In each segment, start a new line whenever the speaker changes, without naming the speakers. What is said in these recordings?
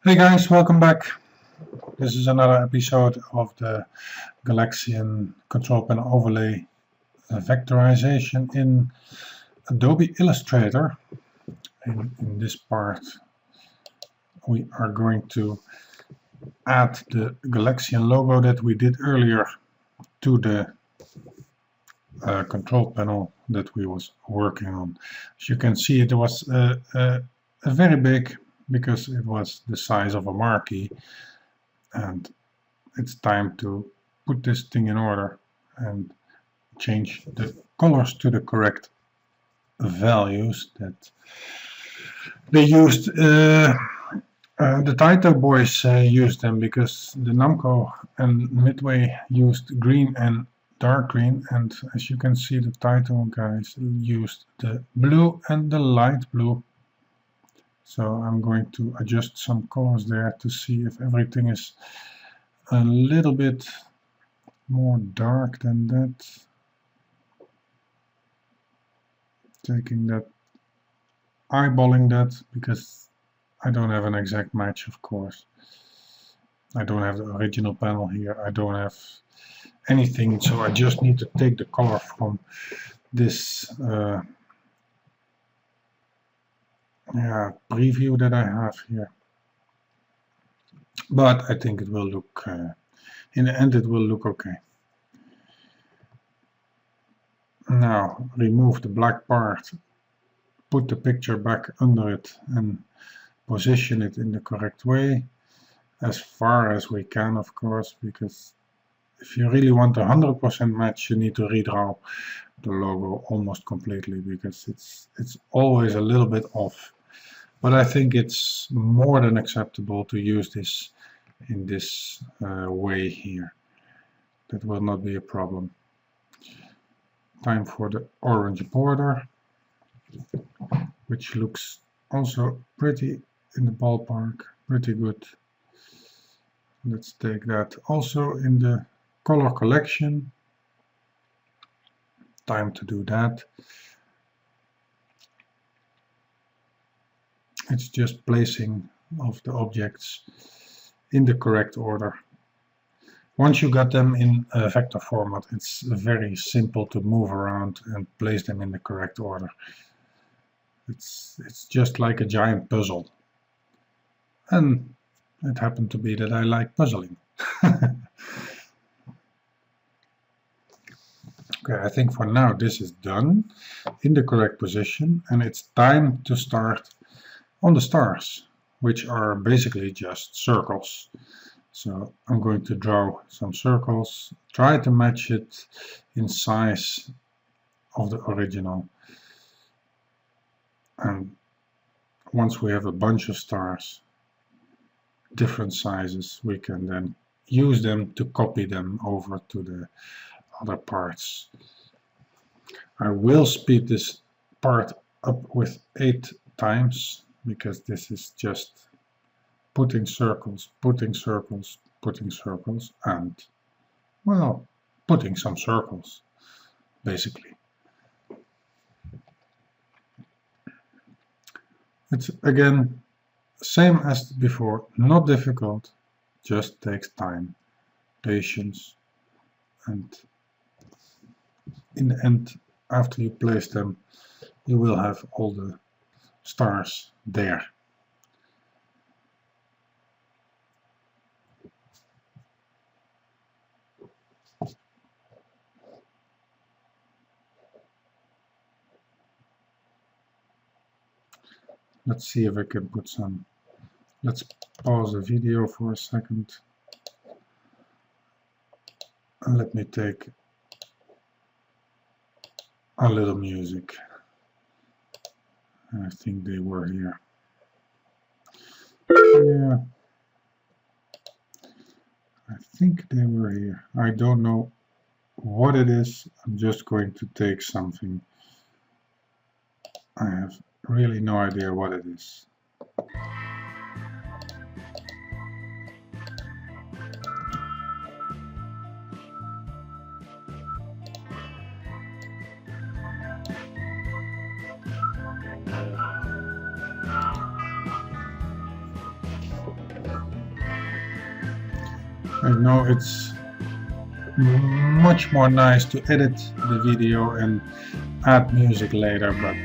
Hey guys, welcome back. This is another episode of the Galaxian control panel overlay vectorization in Adobe Illustrator. In this part we are going to add the Galaxian logo that we did earlier to the control panel that we was working on. As you can see, it was very big because it was the size of a marquee, and it's time to put this thing in order and change the colors to the correct values that they used. The Taito boys used them because the Namco and Midway used green and dark green, and as you can see, the Taito guys used the blue and the light blue. So I'm going to adjust some colors there to see if everything is a little bit more dark than that. Taking that, eyeballing that, because I don't have an exact match, of course. I don't have the original panel here, I don't have anything, so I just need to take the color from this preview that I have here. But I think it will look, in the end it will look okay. Now remove the black part, put the picture back under it and position it in the correct way, as far as we can, of course, because if you really want a 100% match, you need to redraw the logo almost completely, because it's always a little bit off. But I think it's more than acceptable to use this in this way here. That will not be a problem. Time for the orange border, which looks also pretty in the ballpark, pretty good. Let's take that also in the color collection. Time to do that. It's just placing of the objects in the correct order. Once you got them in a vector format, it's very simple to move around and place them in the correct order. It's just like a giant puzzle. And it happened to be that I like puzzling. Okay, I think for now this is done in the correct position, and it's time to start on the stars, which are basically just circles. So I'm going to draw some circles, try to match it in size of the original. And once we have a bunch of stars, different sizes, we can then use them to copy them over to the other parts. I will speed this part up with 8 times, because this is just putting circles, putting circles, putting circles, and, well, putting some circles, basically. It's again same as before, not difficult, just takes time, patience, and in the end, after you place them, you will have all the stars there. Let's see if I can put some. Let's pause the video for a second. And let me take a little music. I think they were here. Yeah. I think they were here. I don't know what it is. I'm just going to take something. I have really no idea what it is. I know it's much more nice to edit the video and add music later, but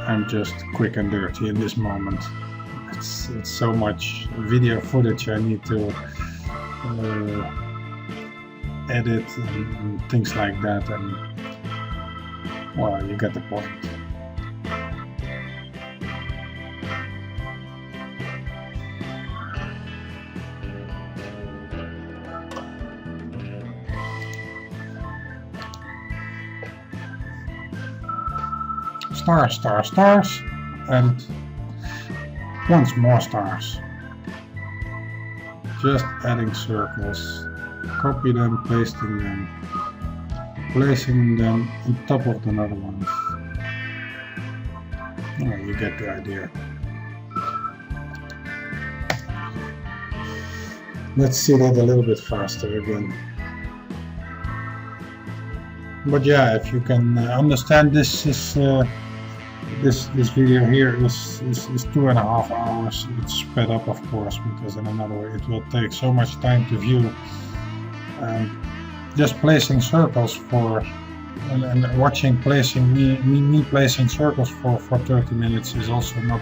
I'm just quick and dirty in this moment. It's so much video footage I need to edit and things like that, and well, you get the point. Stars, stars, stars, and once more stars. Just adding circles, copy them, pasting them, placing them on top of another one. Oh, you get the idea. Let's see that a little bit faster again. But yeah, if you can understand this is this video here is 2.5 hours. It's sped up, of course, because in another way it will take so much time to view. Just placing circles for and watching me placing circles for 30 minutes is also not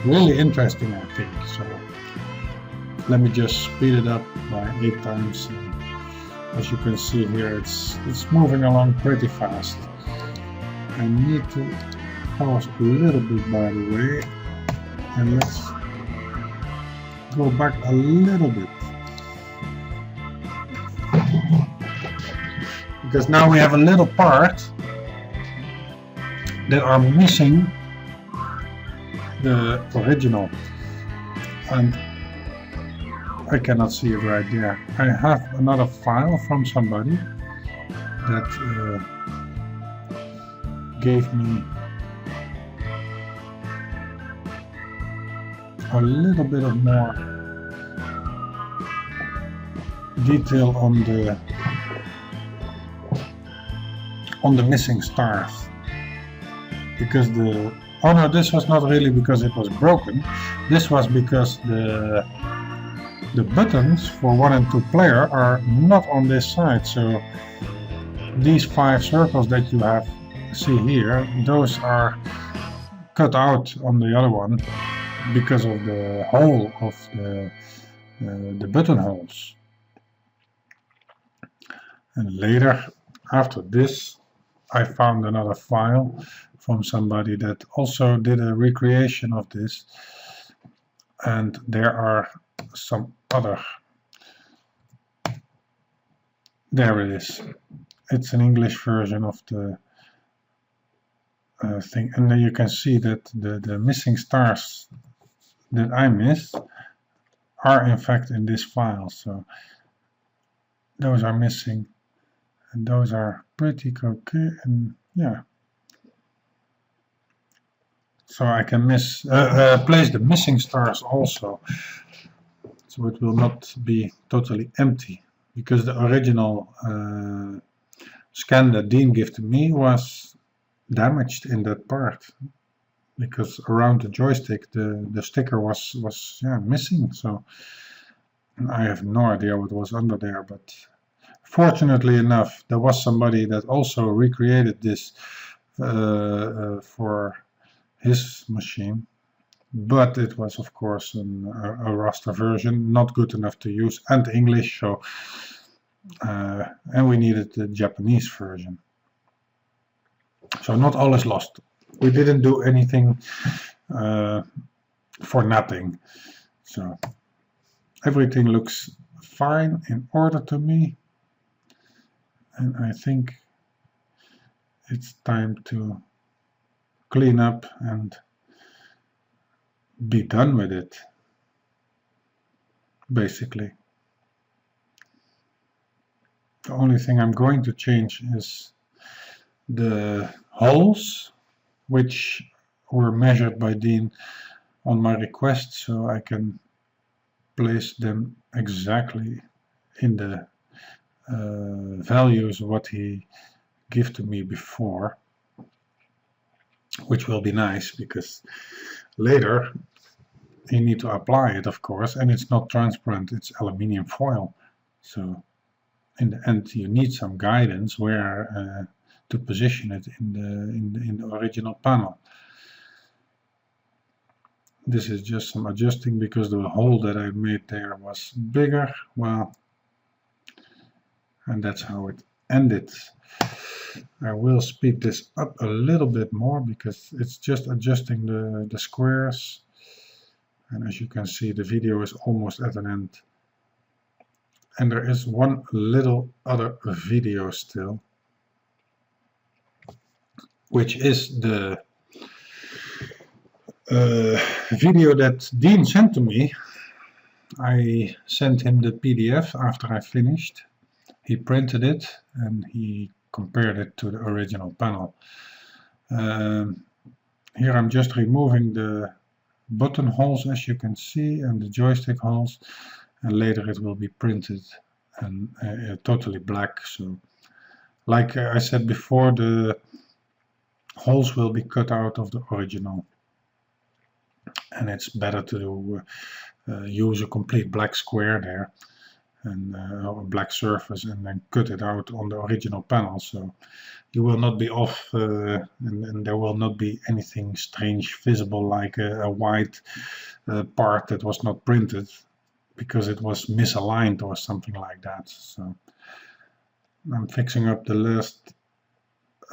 really interesting, I think. So let me just speed it up by 8 times. As you can see here, it's moving along pretty fast. I need to pause a little bit, by the way, and let's go back a little bit, because now we have a little part that are missing the original, and I cannot see it right there. I have another file from somebody that gave me a little bit of more detail on the missing stars, because oh no, this was not really because it was broken. This was because the buttons for 1 and 2 player are not on this side. So these 5 circles that you see here, those are cut out on the other one because of the hole of the button holes. And later, after this, I found another file from somebody that also did a recreation of this, and there are some other. There it is. It's an English version of the thing, and then you can see that the missing stars that I missed are in fact in this file. So those are missing, and those are pretty okay, and yeah. So I can place the missing stars also, so it will not be totally empty, because the original scan that Dean gave to me was damaged in that part, because around the joystick the sticker was missing. So I have no idea what was under there, but fortunately enough there was somebody that also recreated this for his machine, but it was of course a raster version, not good enough to use, and English, so and we needed the Japanese version. So not all is lost. We didn't do anything for nothing. So everything looks fine, in order to me, and I think it's time to clean up and be done with it, basically. The only thing I'm going to change is the holes, which were measured by Dean on my request, so I can place them exactly in the values what he gave to me before, which will be nice, because later you need to apply it, of course, and it's not transparent, it's aluminium foil. So in the end you need some guidance where to position it in the original panel. This is just some adjusting because the hole that I made there was bigger. Well, and that's how it ended. I will speed this up a little bit more because it's just adjusting the squares. And as you can see, the video is almost at an end. And there is one little other video still, which is the video that Dean sent to me. I sent him the PDF after I finished. He printed it and he compared it to the original panel. Here I'm just removing the button holes, as you can see, and the joystick holes, and later it will be printed and totally black. So like I said before, the holes will be cut out of the original, and it's better to use a complete black square there and a black surface and then cut it out on the original panel, so you will not be off and there will not be anything strange visible like a white part that was not printed because it was misaligned or something like that. So I'm fixing up the last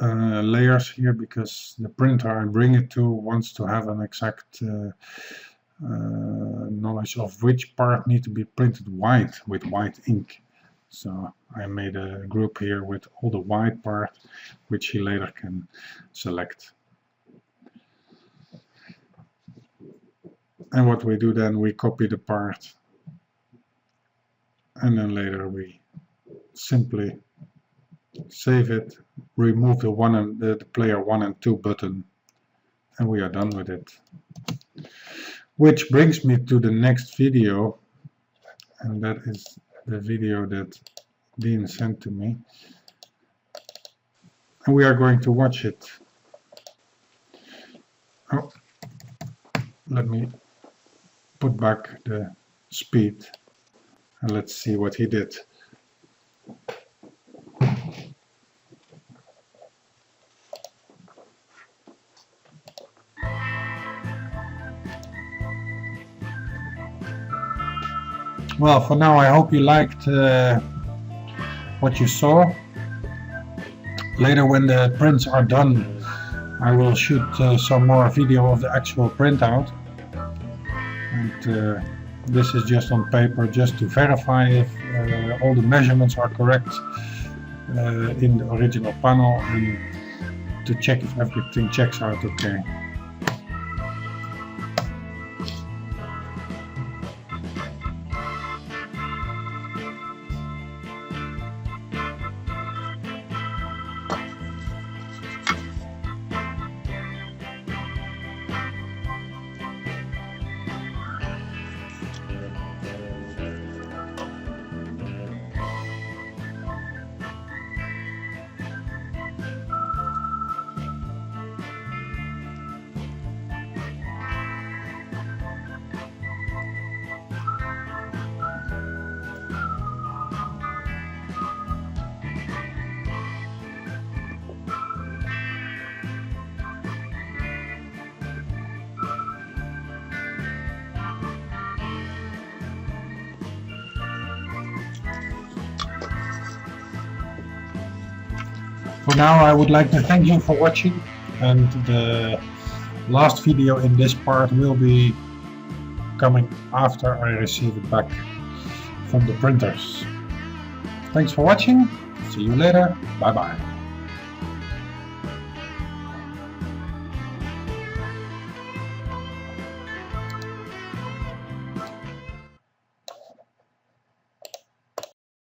layers here because the printer I bring it to wants to have an exact knowledge of which part need to be printed white with white ink. So I made a group here with all the white part, which he later can select. And what we do then, we copy the part, and then later we simply save it, remove the player 1 and 2 button, and we are done with it. Which brings me to the next video, and that is the video that Dean sent to me, and we are going to watch it. Oh, let me put back the speed and let's see what he did. Well, for now I hope you liked what you saw. Later when the prints are done I will shoot some more video of the actual printout. And this is just on paper just to verify if all the measurements are correct in the original panel and to check if everything checks out okay. For now I would like to thank you for watching, and the last video in this part will be coming after I receive it back from the printers. Thanks for watching, see you later, bye bye.